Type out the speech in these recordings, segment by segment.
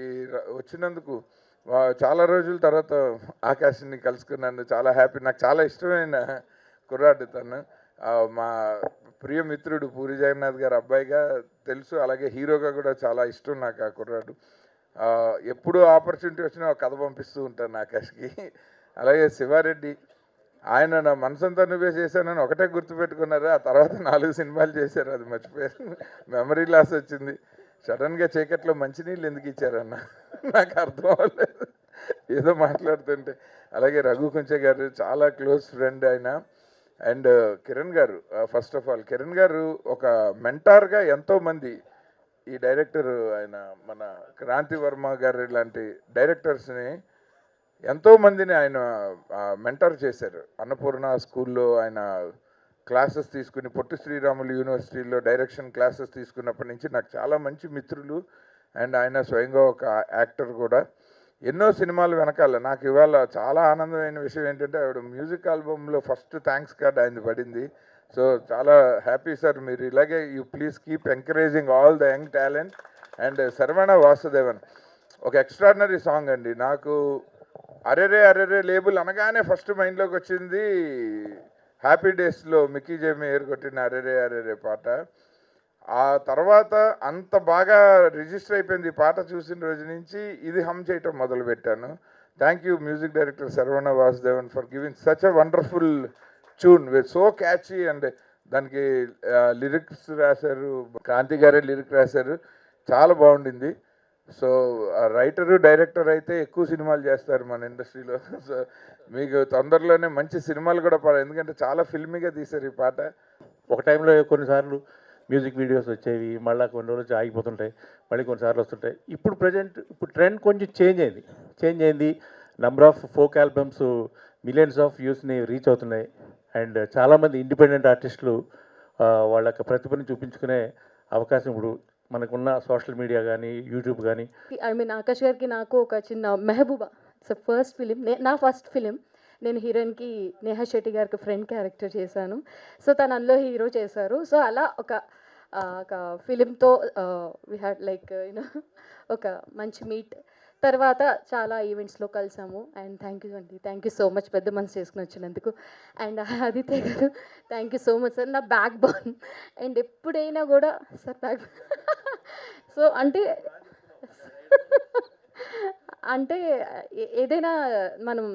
ఈ వచ్చినందుకు చాలా రోజుల తర్వాత ఆకాష్ని కలుసుకున్నాను. చాలా హ్యాపీ. నాకు చాలా ఇష్టమైన కుర్రాడు తను. మా ప్రియ మిత్రుడు పూరి జగన్నాథ్ గారు అబ్బాయిగా తెలుసు. అలాగే హీరోగా కూడా చాలా ఇష్టం నాకు ఆ కుర్రాడు. ఎప్పుడు ఆపర్చునిటీ వచ్చినా ఒక కథ పంపిస్తూ ఉంటాను ఆకాష్కి. అలాగే శివారెడ్డి, ఆయన నా మనసంతా నువ్వే చేశానని ఒకటే గుర్తుపెట్టుకున్నారు. ఆ తర్వాత 4 సినిమాలు చేశారు, అది మర్చిపోయారు. మెమరీ లాస్ వచ్చింది. సడన్గా చీకట్లో మంచినీళ్ళు ఎందుకు ఇచ్చారన్న నాకు అర్థం అవ్వలేదు ఏదో మాట్లాడుతుంటే. అలాగే రఘు కొంచె గారు చాలా క్లోజ్ ఫ్రెండ్ ఆయన. అండ్ కిరణ్ గారు, ఫస్ట్ ఆఫ్ ఆల్ కిరణ్ గారు ఒక మెంటార్గా ఎంతోమంది ఈ డైరెక్టర్ ఆయన మన క్రాంతి వర్మ గారు లాంటి డైరెక్టర్స్ని ఎంతోమందిని ఆయన మెంటర్ చేశారు. అన్నపూర్ణ స్కూల్లో ఆయన క్లాసెస్ తీసుకుని, పొట్టి శ్రీరాములు యూనివర్సిటీలో డైరెక్షన్ క్లాసెస్ తీసుకున్నప్పటి నుంచి నాకు చాలా మంచి మిత్రులు. అండ్ ఆయన స్వయంగా ఒక యాక్టర్ కూడా. ఎన్నో సినిమాలు వెనకాల నాకు ఇవాళ చాలా ఆనందమైన విషయం ఏంటంటే ఆవిడ మ్యూజిక్ ఆల్బమ్లో ఫస్ట్ థ్యాంక్స్ కార్డ్ ఆయనది పడింది. సో చాలా హ్యాపీ సార్. మీరు ఇలాగే you please keep encouraging all the young talent. And Saravana Vasudevan ఒక ఎక్స్ట్రాడినరీ సాంగ్ అండి. నాకు అరెరే అరెరే లేబుల్ అనగానే ఫస్ట్ మైండ్లోకి వచ్చింది హ్యాపీ డేస్లో మిక్కీ జేమి కొట్టిన అరెరే అరెరే పాట. ఆ తర్వాత అంత బాగా రిజిస్టర్ అయిపోయింది ఈ పాట చూసిన రోజు నుంచి ఇది హమ్ చేయటం మొదలుపెట్టాను. Thank you music director Saravana Vasudevan for giving such a wonderful tune with so catchy. And దానికి లిరిక్స్ రాశారు, క్రాంతి గారే లిరిక్ రాశారు. చాలా బాగుండింది. సో రైటరు డైరెక్టర్ అయితే ఎక్కువ సినిమాలు చేస్తారు మన ఇండస్ట్రీలో. సో మీకు తొందరలోనే మంచి సినిమాలు కూడా ఎందుకంటే చాలా ఫిల్మీగా తీశారు ఈ పాట. ఒక టైంలో కొన్నిసార్లు మ్యూజిక్ వీడియోస్ వచ్చేవి, మళ్ళీ కొన్ని రోజులు ఆగిపోతుంటాయి, మళ్ళీ కొన్నిసార్లు వస్తుంటాయి. ఇప్పుడు ఇప్పుడు ట్రెండ్ కొంచెం చేంజ్ అయింది. Number of folk albums millions of వ్యూస్ని రీచ్ అవుతున్నాయి. అండ్ చాలామంది ఇండిపెండెంట్ ఆర్టిస్టులు వాళ్ళ యొక్క ప్రతిభను చూపించుకునే అవకాశం ఇప్పుడు మనకున్న సోషల్ మీడియా కానీ యూట్యూబ్ కానీ. ఐ మీన్ ఆకాష్ గారికి నాకు ఒక చిన్న మెహబూబా, ఇట్స్ ఫస్ట్ ఫిలిం, నా ఫస్ట్ ఫిలిం. నేను హీరోయిన్కి నేహా శెట్టి గారికి ఫ్రెండ్ క్యారెక్టర్ చేశాను. సో తను అందులో హీరో చేశారు. సో అలా ఒక ఫిలింతో వీ హ్యాడ్ లైక్ యూనో ఒక మంచి మీట్. తర్వాత చాలా ఈవెంట్స్లో కలిసాము. అండ్ థ్యాంక్ యూ అండి, థ్యాంక్ యూ సో మచ్ పెద్ద మనసు చేసుకుని వచ్చినందుకు. అండ్ ఆదిత్య గారు thank you so much sir, నా బ్యాక్ బోన్. అండ్ ఎప్పుడైనా కూడా సార్ బ్యాక్ సో అంటే ఏదైనా మనం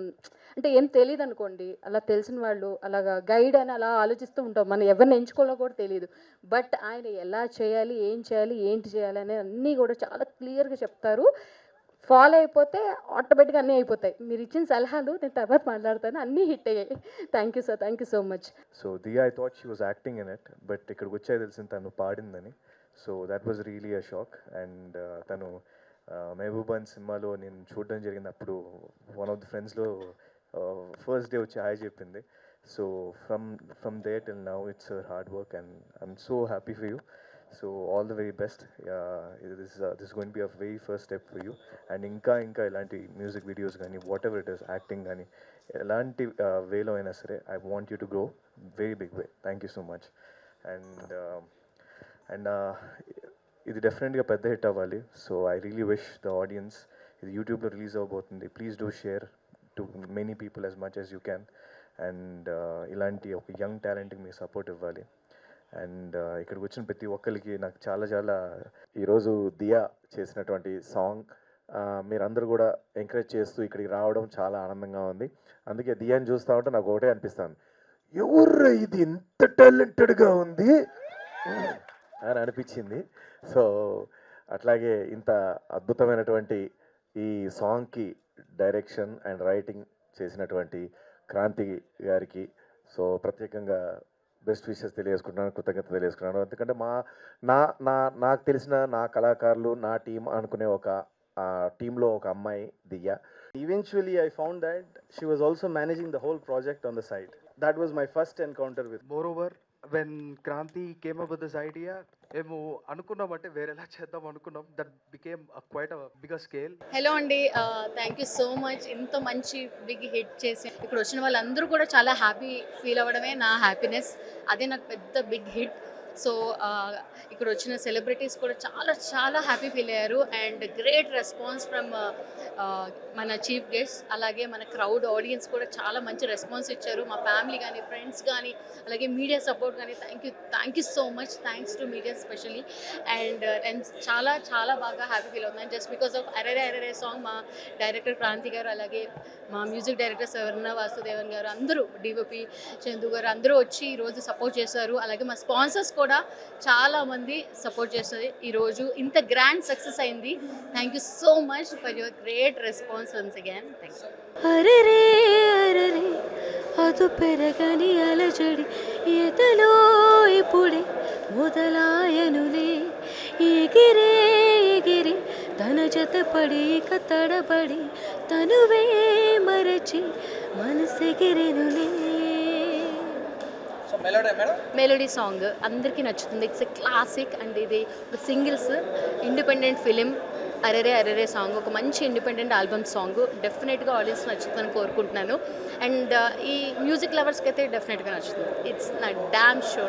అంటే ఏం తెలియదు అనుకోండి, అలా తెలిసిన వాళ్ళు అలాగా గైడ్ అని అలా ఆలోచిస్తూ ఉంటాం. మనం ఎవరిని ఎంచుకోవాలో కూడా తెలియదు. బట్ ఆయన ఎలా చేయాలి, ఏం చేయాలి, ఏంటి చేయాలి అనేది అన్నీ కూడా చాలా క్లియర్గా చెప్తారు. ఫాలో అయిపోతే ఆటోమేటిక్గా అన్నీ అయిపోతాయి. మీరు ఇచ్చిన సలహాలు నేను తర్వాత మాట్లాడతాను, అన్నీ హిట్ అయ్యాయి. Thank you sir, thank you so much. So Diya, I thought she was acting in it, but ఇక్కడికి వచ్చే తెలిసింది తను పాడిందని. So that was really a shock. And తను మెహబూబాన్ సినిమాలో నేను చూడడం జరిగింది. అప్పుడు వన్ ఆఫ్ ది ఫ్రెండ్స్లో ఫస్ట్ డే వచ్చి హాయ్ చెప్పింది. So from then till now it's hard work and I'm so happy for you. So all the very best. This going B a very first step for you. And ఇంకా ఇలాంటి music videos కానీ whatever it is, acting కానీ ఎలాంటి వేలో అయినా సరే, I want you to grow very big way. Thank you so much. And ఇది డెఫినెట్గా పెద్ద హిట్ అవ్వాలి. So I really wish the audience, ఇది యూట్యూబ్లో రిలీజ్ అవబోతుంది, please do share to many people as much as you can. And ఇలాంటి ఒక young టాలెంట్కి మీ సపోర్ట్ ఇవ్వాలి. అండ్ ఇక్కడికి వచ్చిన ప్రతి ఒక్కరికి నాకు చాలా ఈరోజు దియా చేసినటువంటి సాంగ్ మీరందరూ కూడా ఎంకరేజ్ చేస్తూ ఇక్కడికి రావడం చాలా ఆనందంగా ఉంది. అందుకే దియాని చూస్తూ ఉంటే నాకు ఒకటే అనిపిస్తాను, ఎవరు ఇది ఇంత టాలెంటెడ్గా ఉంది అని అనిపించింది. సో అట్లాగే ఇంత అద్భుతమైనటువంటి ఈ సాంగ్కి డైరెక్షన్ అండ్ రైటింగ్ చేసినటువంటి క్రాంతి గారికి సో ప్రత్యేకంగా బెస్ట్ విషెస్ తెలియజేసుకుంటున్నాను, కృతజ్ఞత తెలియజేసుకున్నాను. ఎందుకంటే నాకు తెలిసిన నా కళాకారులు, నా టీం అనుకునే ఒక టీంలో ఒక అమ్మాయి దియా. Eventually, I found that she was also managing the whole project on the side. That was my first encounter with. Moreover, when Kranti came up with this idea, మేము అనుకున్నామంటే వేరేలా చేద్దాం అనుకున్నాం. That became quite a bigger scale. Hello అండి, thank you so much. ఇంత మంచి big hit చేసి ఇక్కడ వచ్చిన వాళ్ళందరూ కూడా చాలా హ్యాపీ ఫీల్ అవ్వడమే నా హ్యాపీనెస్. అదే నాకు పెద్ద బిగ్ హిట్. సో ఇక్కడ వచ్చిన సెలబ్రిటీస్ కూడా చాలా చాలా హ్యాపీ ఫీల్ అయ్యారు అండ్ గ్రేట్ రెస్పాన్స్ ఫ్రమ్ మన చీఫ్ గెస్ట్, అలాగే మన క్రౌడ్ ఆడియన్స్ కూడా చాలా మంచి రెస్పాన్స్ ఇచ్చారు. మా ఫ్యామిలీ కానీ ఫ్రెండ్స్ కానీ అలాగే మీడియా సపోర్ట్ కానీ thank you so much. Thanks to media especially. And చాలా చాలా బాగా హ్యాపీ ఫీల్ అవుతున్నాను జస్ట్ బికాస్ ఆఫ్ అరెరే అరెరే సాంగ్. మా డైరెక్టర్ క్రాంతి గారు, అలాగే మా మ్యూజిక్ డైరెక్టర్ సవర్ణ వాసుదేవన్ గారు, అందరూ డిఓపి చందు గారు అందరూ వచ్చి ఈరోజు సపోర్ట్ చేశారు. అలాగే మా స్పాన్సర్స్ కూడా చాలామంది సపోర్ట్ చేస్తారు. ఈరోజు ఇంత గ్రాండ్ సక్సెస్ అయింది. Thank you so much for your great response once again. Thanks. అరెరే అరెరే అదు పెరగని అలజడి ఎదలో ఇప్పుడే మొదలాయనులే ఎగిరే ఎగిరి తన జతపడి కతడబడి తనువే మరచి మనసెగిరెనులే. మెలోడీ సాంగ్ అందరికీ నచ్చుతుంది. ఇట్స్ ఎ క్లాసిక్ అండ్ ఇది ఒక సింగిల్స్ ఇండిపెండెంట్ ఫిలిం. అరెరే అరెరే సాంగ్ ఒక మంచి ఇండిపెండెంట్ ఆల్బమ్ సాంగ్. డెఫినెట్గా ఆడియన్స్ నచ్చుతుందని కోరుకుంటున్నాను. అండ్ ఈ మ్యూజిక్ లవర్స్కి అయితే డెఫినెట్గా నచ్చుతుంది. ఇట్స్ నా డామ్ షూర్.